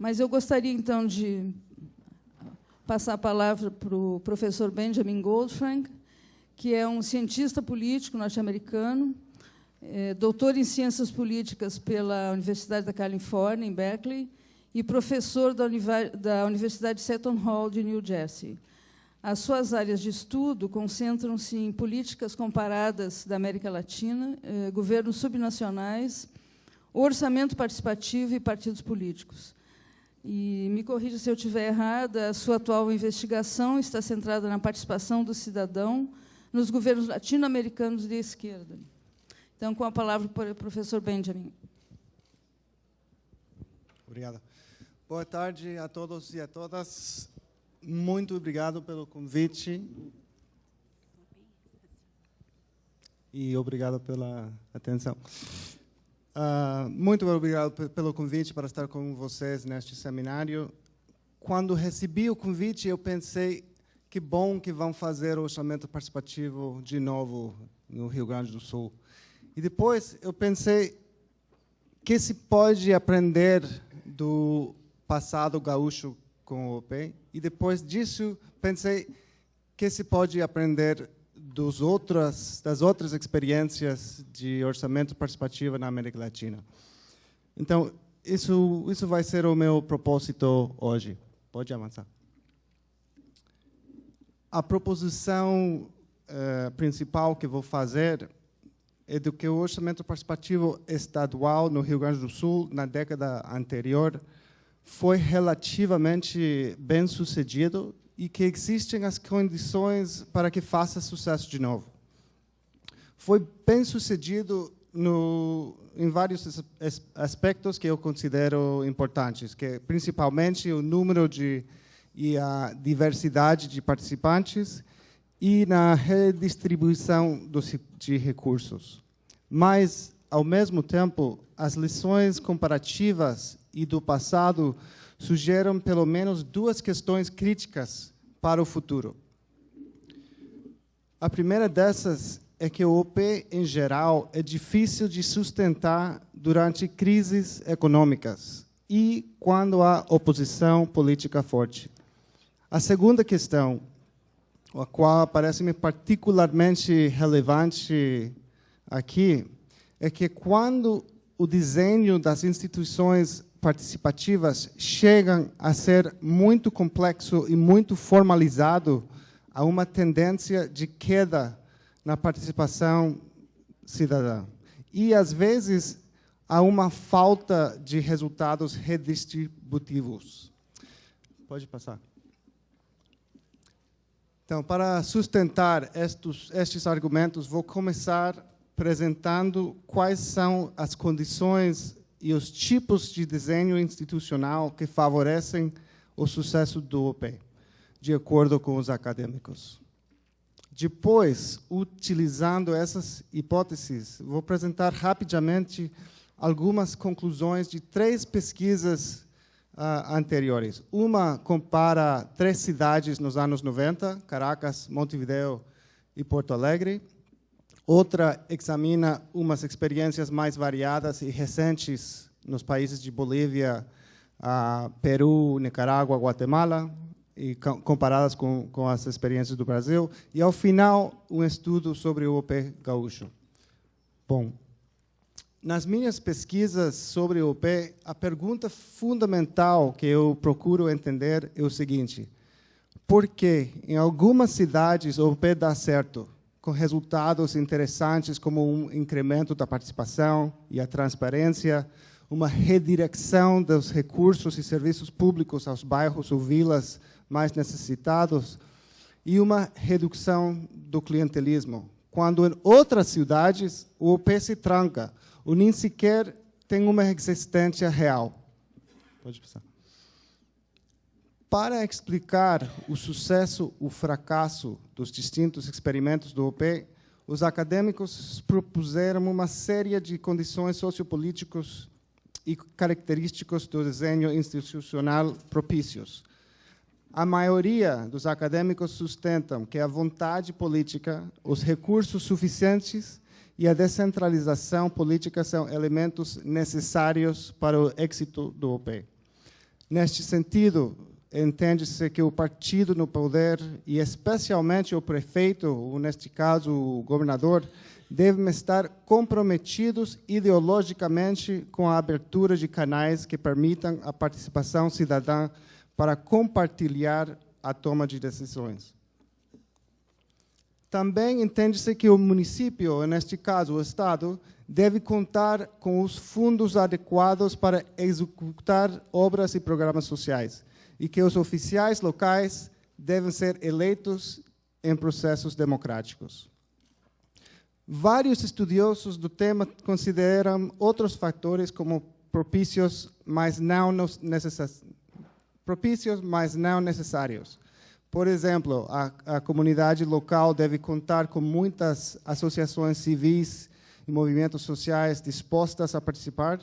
Mas eu gostaria, então, de passar a palavra para o professor Benjamin Goldfrank, que é um cientista político norte-americano, doutor em Ciências Políticas pela Universidade da Califórnia, em Berkeley, e professor da Universidade Seton Hall, de New Jersey. As suas áreas de estudo concentram-se em políticas comparadas da América Latina, governos subnacionais, orçamento participativo e partidos políticos. E me corrija se eu estiver errada, a sua atual investigação está centrada na participação do cidadão nos governos latino-americanos de esquerda. Então, com a palavra para o professor Benjamin. Obrigado. Boa tarde a todos e a todas. Muito obrigado pelo convite. E obrigado pela atenção. Muito obrigado pelo convite para estar com vocês neste seminário. Quando recebi o convite, eu pensei que bom que vão fazer o orçamento participativo de novo no Rio Grande do Sul. E depois eu pensei que se pode aprender do passado gaúcho com o OP. E depois disso pensei que se pode aprender das outras experiências de orçamento participativo na América Latina. Então, isso vai ser o meu propósito hoje. Pode avançar. A proposição principal que vou fazer é de que o orçamento participativo estadual no Rio Grande do Sul, na década anterior, foi relativamente bem sucedido e que existem as condições para que faça sucesso de novo. Foi bem sucedido em vários aspectos que eu considero importantes, que é principalmente o número e a diversidade de participantes e na redistribuição de recursos. Mas, ao mesmo tempo, as lições comparativas e do passado sugerem pelo menos duas questões críticas para o futuro. A primeira dessas é que o OP, em geral, é difícil de sustentar durante crises econômicas e quando há oposição política forte. A segunda questão, a qual parece-me particularmente relevante aqui, é que quando o desenho das instituições participativas chega a ser muito complexo e muito formalizado, há uma tendência de queda na participação cidadã. E, às vezes, há uma falta de resultados redistributivos. Pode passar. Então, para sustentar estes argumentos, vou começar apresentando quais são as condições e os tipos de desenho institucional que favorecem o sucesso do OP, de acordo com os acadêmicos. Depois, utilizando essas hipóteses, vou apresentar rapidamente algumas conclusões de 3 pesquisas anteriores. Uma compara 3 cidades nos anos 90, Caracas, Montevideo e Porto Alegre. Outra examina umas experiências mais variadas e recentes nos países de Bolívia, Peru, Nicarágua, Guatemala, e comparadas com as experiências do Brasil. E, ao final, um estudo sobre o OP gaúcho. Bom, nas minhas pesquisas sobre o OP, a pergunta fundamental que eu procuro entender é o seguinte: por que, em algumas cidades, o OP dá certo, com resultados interessantes como um incremento da participação e a transparência, uma redireção dos recursos e serviços públicos aos bairros ou vilas mais necessitados e uma redução do clientelismo, quando em outras cidades o OP se tranca, ou nem sequer tem uma existência real. Pode passar. Para explicar o sucesso ou fracasso dos distintos experimentos do OP, os acadêmicos propuseram uma série de condições sociopolíticas e características do desenho institucional propícios. A maioria dos acadêmicos sustentam que a vontade política, os recursos suficientes e a descentralização política são elementos necessários para o êxito do OP. Neste sentido, entende-se que o partido no poder, e especialmente o prefeito, ou neste caso o governador, devem estar comprometidos ideologicamente com a abertura de canais que permitam a participação cidadã para compartilhar a toma de decisões. Também entende-se que o município, neste caso o Estado, deve contar com os fundos adequados para executar obras e programas sociais, e que os oficiais locais devem ser eleitos em processos democráticos. Vários estudiosos do tema consideram outros fatores como propícios, mas não necessários. Por exemplo, a comunidade local deve contar com muitas associações civis e movimentos sociais dispostas a participar.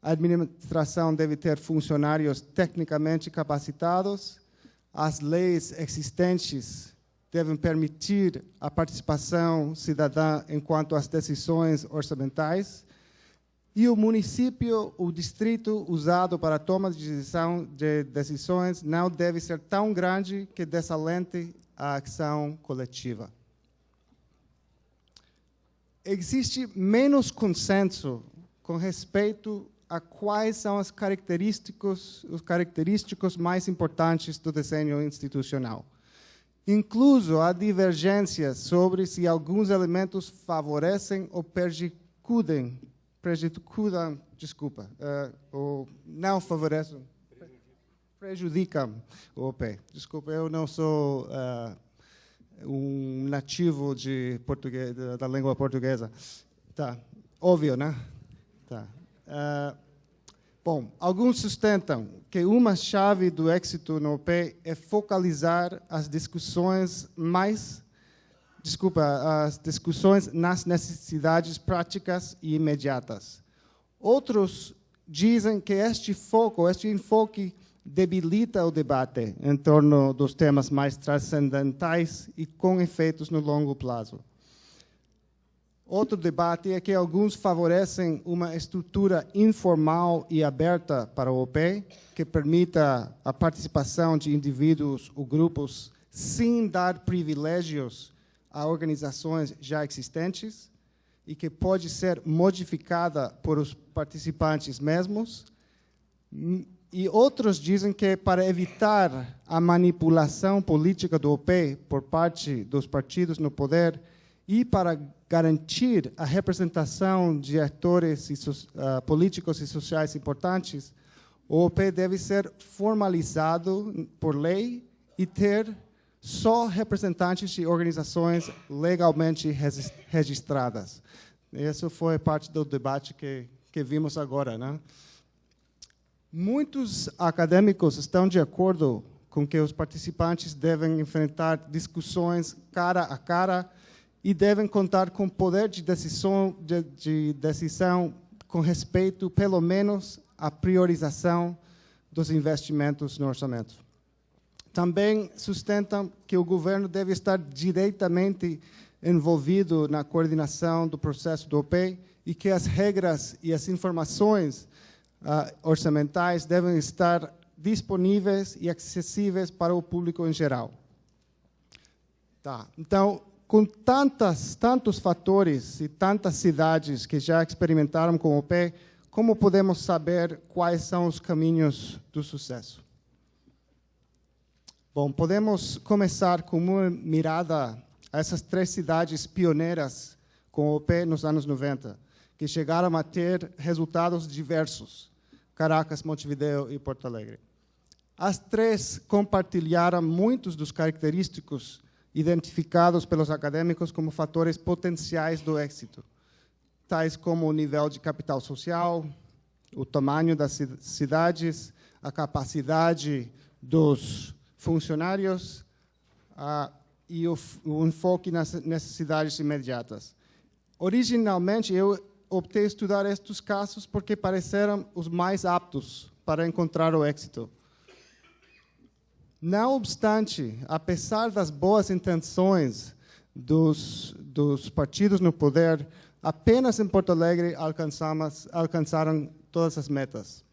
A administração deve ter funcionários tecnicamente capacitados. As leis existentes devem permitir a participação cidadã enquanto às decisões orçamentais. E o município, o distrito usado para a toma de decisões não deve ser tão grande que desalente a ação coletiva. Existe menos consenso com respeito a quais são os característicos mais importantes do desenho institucional. Incluso há divergências sobre se alguns elementos favorecem ou prejudicam, ou não favorecem, prejudicam o OP. Desculpa, eu não sou um nativo de português, da língua portuguesa. Tá, óbvio, né? Tá. Bom, alguns sustentam que uma chave do êxito no OP é focalizar as discussões nas necessidades práticas e imediatas. Outros dizem que este enfoque debilita o debate em torno dos temas mais transcendentais e com efeitos no longo prazo. Outro debate é que alguns favorecem uma estrutura informal e aberta para o OP, que permita a participação de indivíduos ou grupos sem dar privilégios a organizações já existentes e que pode ser modificada por os participantes mesmos. E outros dizem que, para evitar a manipulação política do OP por parte dos partidos no poder e para garantir a representação de atores políticos e sociais importantes, o OP deve ser formalizado por lei e ter só representantes de organizações legalmente registradas. Isso foi parte do debate que vimos agora, né? Muitos acadêmicos estão de acordo com que os participantes devem enfrentar discussões cara a cara e devem contar com poder de decisão com respeito, pelo menos, à priorização dos investimentos no orçamento. Também sustentam que o governo deve estar diretamente envolvido na coordenação do processo do OP e que as regras e as informações orçamentais devem estar disponíveis e acessíveis para o público em geral. Tá. Então, com tantos fatores e tantas cidades que já experimentaram com o OP, como podemos saber quais são os caminhos do sucesso? Bom, podemos começar com uma mirada a essas 3 cidades pioneiras com o OP nos anos 90, que chegaram a ter resultados diversos: Caracas, Montevideo e Porto Alegre. As 3 compartilharam muitos dos característicos identificados pelos acadêmicos como fatores potenciais do êxito, tais como o nível de capital social, o tamanho das cidades, a capacidade dos funcionários e o enfoque nas necessidades imediatas. Originalmente, eu optei estudar estes casos porque pareceram os mais aptos para encontrar o êxito. Não obstante, apesar das boas intenções dos partidos no poder, apenas em Porto Alegre alcançaram todas as metas.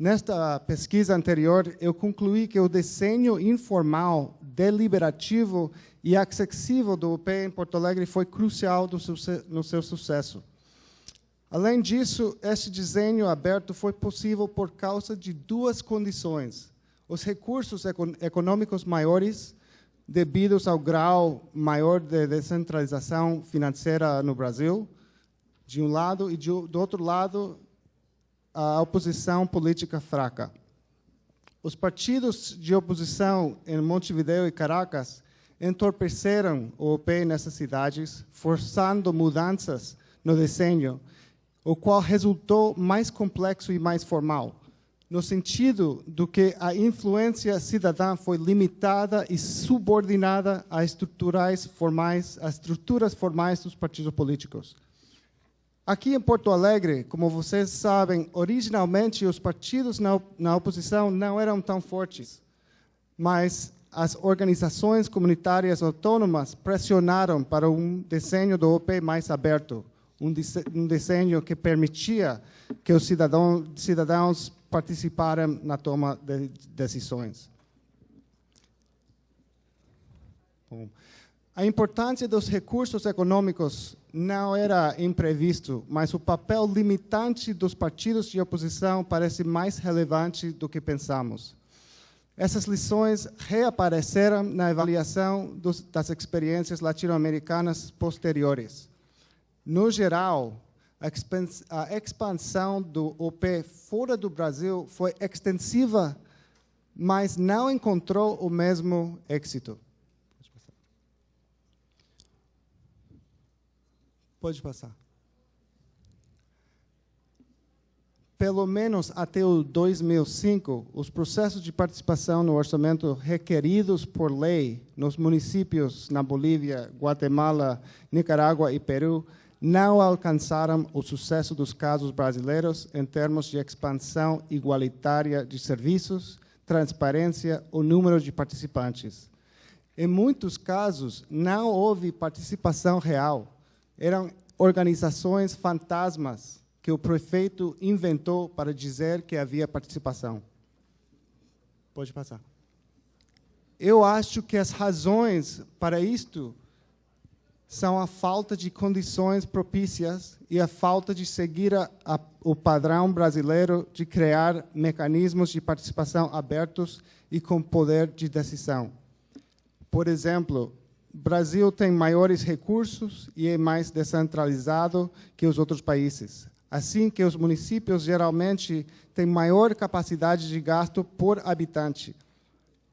Nesta pesquisa anterior, eu concluí que o desenho informal, deliberativo e acessível do OP em Porto Alegre foi crucial no seu sucesso. Além disso, este desenho aberto foi possível por causa de duas condições: os recursos econômicos maiores, devidos ao grau maior de descentralização financeira no Brasil, de um lado, e do outro lado, a oposição política fraca. Os partidos de oposição em Montevideo e Caracas entorpeceram o OP nessas cidades, forçando mudanças no desenho, o qual resultou mais complexo e mais formal, no sentido do que a influência cidadã foi limitada e subordinada às estruturas formais dos partidos políticos. Aqui em Porto Alegre, como vocês sabem, originalmente os partidos na oposição não eram tão fortes, mas as organizações comunitárias autônomas pressionaram para um desenho do OP mais aberto, um desenho que permitia que os cidadãos participaram na toma de decisões. Bom, a importância dos recursos econômicos não era imprevisto, mas o papel limitante dos partidos de oposição parece mais relevante do que pensamos. Essas lições reapareceram na avaliação das experiências latino-americanas posteriores. No geral, a expansão do OP fora do Brasil foi extensiva, mas não encontrou o mesmo êxito. Pode passar. Pelo menos até o 2005, os processos de participação no orçamento requeridos por lei nos municípios na Bolívia, Guatemala, Nicarágua e Peru não alcançaram o sucesso dos casos brasileiros em termos de expansão igualitária de serviços, transparência ou número de participantes. Em muitos casos, não houve participação real. Eram organizações fantasmas que o prefeito inventou para dizer que havia participação. Pode passar. Eu acho que as razões para isto são a falta de condições propícias e a falta de seguir o padrão brasileiro de criar mecanismos de participação abertos e com poder de decisão. Por exemplo, o Brasil tem maiores recursos e é mais descentralizado que os outros países. Assim que os municípios geralmente têm maior capacidade de gasto por habitante.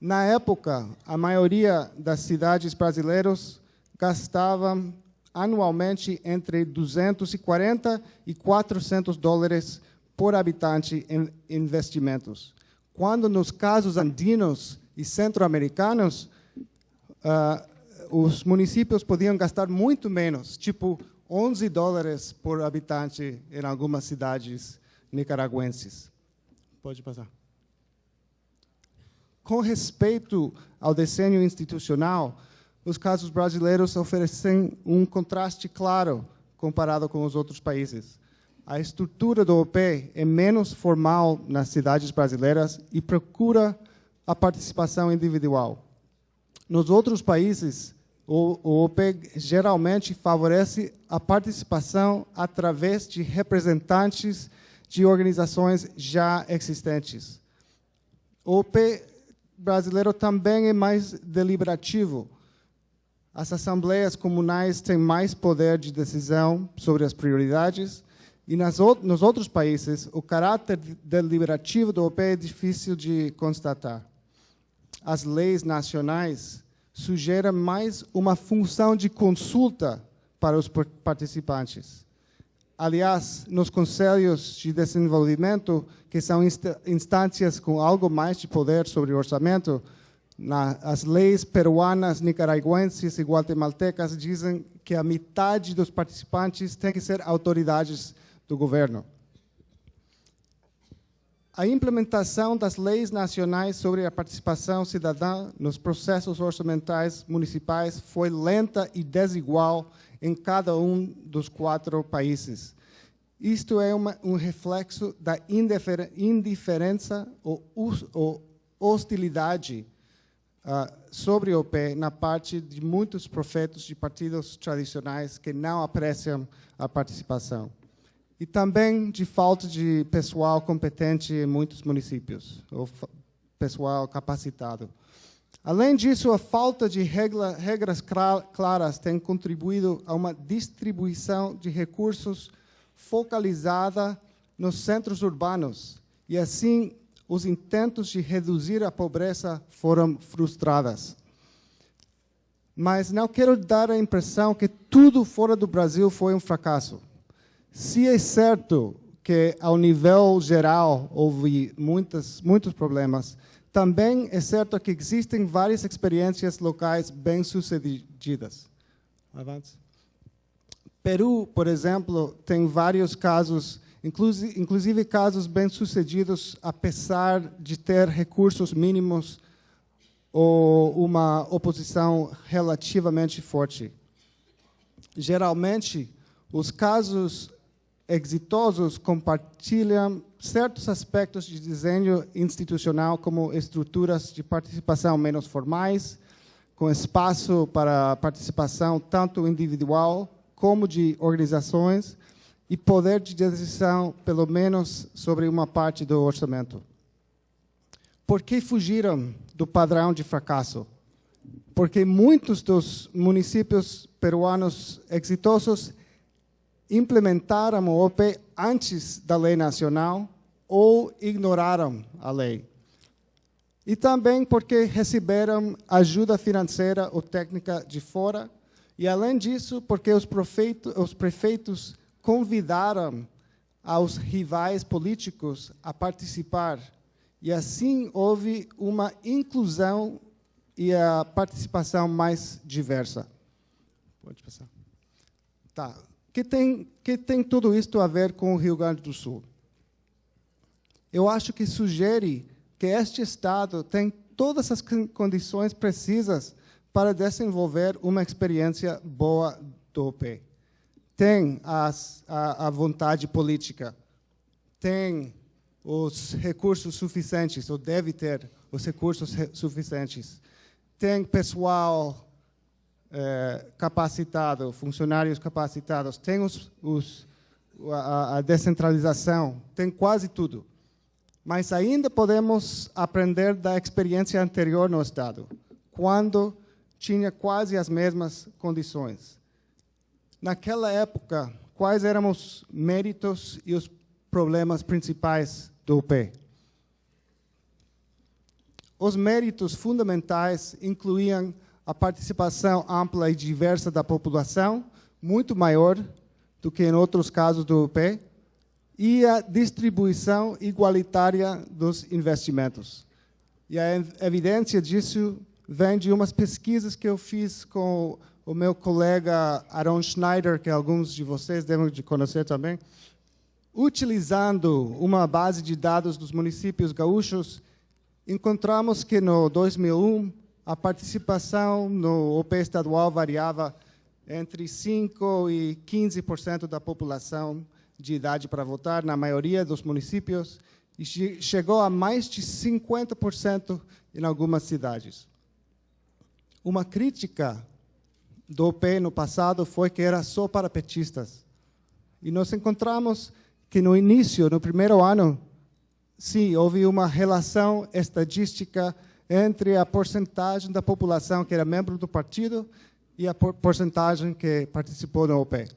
Na época, a maioria das cidades brasileiras gastavam anualmente entre 240 e 400 dólares por habitante em investimentos. Quando nos casos andinos e centro-americanos, os municípios podiam gastar muito menos, tipo 11 dólares por habitante em algumas cidades nicaragüenses. Pode passar. Com respeito ao desenho institucional, os casos brasileiros oferecem um contraste claro comparado com os outros países. A estrutura do OP é menos formal nas cidades brasileiras e procura a participação individual. Nos outros países, o OP geralmente favorece a participação através de representantes de organizações já existentes. O OP brasileiro também é mais deliberativo. As assembleias comunais têm mais poder de decisão sobre as prioridades e nos outros países, o caráter deliberativo do OP é difícil de constatar. As leis nacionais sugerem mais uma função de consulta para os participantes. Aliás, nos conselhos de desenvolvimento, que são instâncias com algo mais de poder sobre o orçamento, as leis peruanas, nicaragüenses e guatemaltecas dizem que a metade dos participantes tem que ser autoridades do governo. A implementação das leis nacionais sobre a participação cidadã nos processos orçamentais municipais foi lenta e desigual em cada um dos 4 países. Isto é um reflexo da indiferença ou hostilidade sobre o OP na parte de muitos profetas de partidos tradicionais que não apreciam a participação. E também de falta de pessoal competente em muitos municípios, ou pessoal capacitado. Além disso, a falta de regras claras tem contribuído a uma distribuição de recursos focalizada nos centros urbanos, e assim os intentos de reduzir a pobreza foram frustrados. Mas não quero dar a impressão que tudo fora do Brasil foi um fracasso. Se é certo que, ao nível geral, houve muitos problemas, também é certo que existem várias experiências locais bem-sucedidas. Avance. Peru, por exemplo, tem vários casos, inclusive casos bem-sucedidos, apesar de ter recursos mínimos ou uma oposição relativamente forte. Geralmente, os casos exitosos compartilham certos aspectos de desenho institucional, como estruturas de participação menos formais, com espaço para participação tanto individual como de organizações, e poder de decisão, pelo menos, sobre uma parte do orçamento. Por que fugiram do padrão de fracasso? Porque muitos dos municípios peruanos exitosos implementaram o OP antes da lei nacional ou ignoraram a lei. E também porque receberam ajuda financeira ou técnica de fora, e além disso, porque os prefeitos convidaram aos rivais políticos a participar, e assim houve uma inclusão e a participação mais diversa. Pode passar. Tá. Que tem tudo isto a ver com o Rio Grande do Sul? Eu acho que sugere que este Estado tem todas as condições precisas para desenvolver uma experiência boa do OP. Tem a vontade política, tem os recursos suficientes, ou deve ter os recursos suficientes, tem pessoal capacitado, funcionários capacitados, tem a descentralização, tem quase tudo. Mas ainda podemos aprender da experiência anterior no Estado, quando tinha quase as mesmas condições. Naquela época, quais eram os méritos e os problemas principais do UP? Os méritos fundamentais incluíam a participação ampla e diversa da população, muito maior do que em outros casos do UP, e a distribuição igualitária dos investimentos. E a evidência disso vem de umas pesquisas que eu fiz com o meu colega Aaron Schneider, que alguns de vocês devem conhecer também, utilizando uma base de dados dos municípios gaúchos. Encontramos que no 2001 a participação no OP estadual variava entre 5% e 15% da população de idade para votar, na maioria dos municípios, e chegou a mais de 50% em algumas cidades. Uma crítica do OP no passado foi que era só para petistas. E nós encontramos que no início, no primeiro ano, sim, houve uma relação estatística entre a porcentagem da população que era membro do partido e a porcentagem que participou no OP.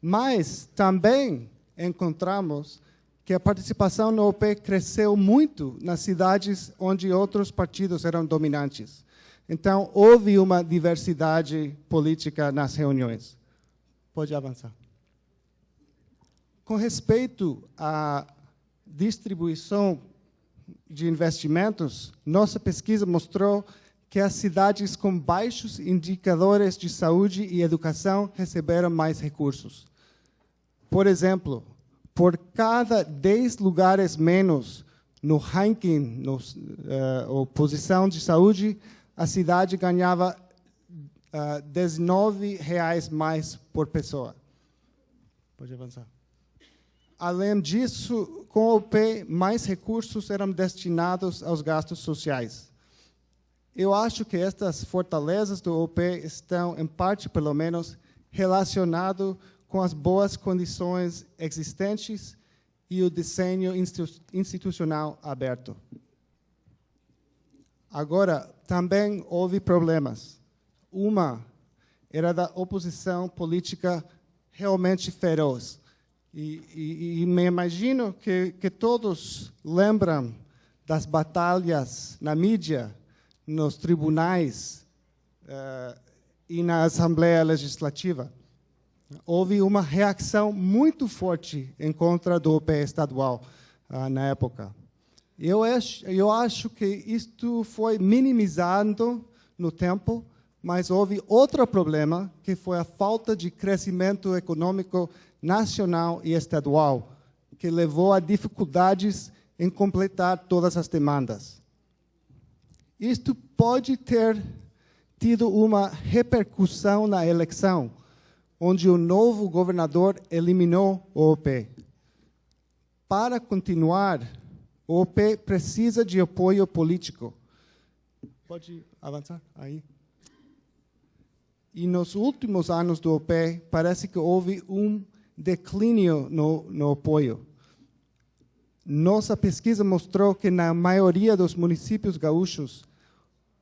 Mas também encontramos que a participação no OP cresceu muito nas cidades onde outros partidos eram dominantes. Então, houve uma diversidade política nas reuniões. Pode avançar. Com respeito à distribuição de investimentos, nossa pesquisa mostrou que as cidades com baixos indicadores de saúde e educação receberam mais recursos. Por exemplo, por cada 10 lugares menos no ranking, ou posição de saúde, a cidade ganhava R$19 mais por pessoa. Pode avançar. Além disso, com o OP, mais recursos eram destinados aos gastos sociais. Eu acho que estas fortalezas do OP estão, em parte, pelo menos, relacionadas com as boas condições existentes e o desenho institucional aberto. Agora, também houve problemas. Uma era da oposição política realmente feroz. E me imagino que todos lembram das batalhas na mídia, nos tribunais e na Assembleia Legislativa. Houve uma reação muito forte em contra do OP estadual na época. Eu acho que isto foi minimizado no tempo, mas houve outro problema, que foi a falta de crescimento econômico nacional e estadual, que levou a dificuldades em completar todas as demandas. Isto pode ter tido uma repercussão na eleição, onde o novo governador eliminou o OP. Para continuar, o OP precisa de apoio político. Pode avançar aí. E nos últimos anos do OP, parece que houve um declínio no apoio. Nossa pesquisa mostrou que, na maioria dos municípios gaúchos,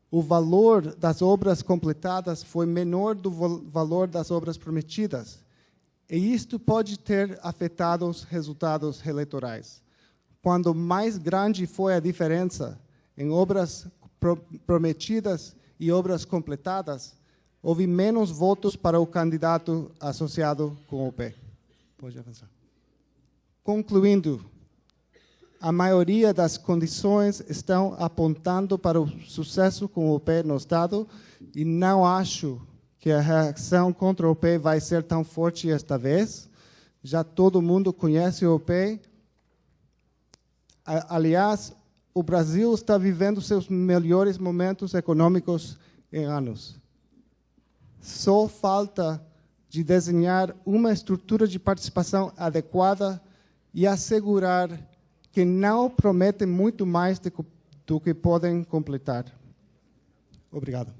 o valor das obras completadas foi menor do valor das obras prometidas. E isto pode ter afetado os resultados eleitorais. Quando mais grande foi a diferença em obras prometidas e obras completadas, houve menos votos para o candidato associado com o OP. Pode avançar. Concluindo, a maioria das condições estão apontando para o sucesso com o OP no Estado e não acho que a reação contra o OP vai ser tão forte esta vez. Já todo mundo conhece o OP. Aliás, o Brasil está vivendo seus melhores momentos econômicos em anos. Só falta de desenhar uma estrutura de participação adequada e assegurar que não prometem muito mais do que podem completar. Obrigado.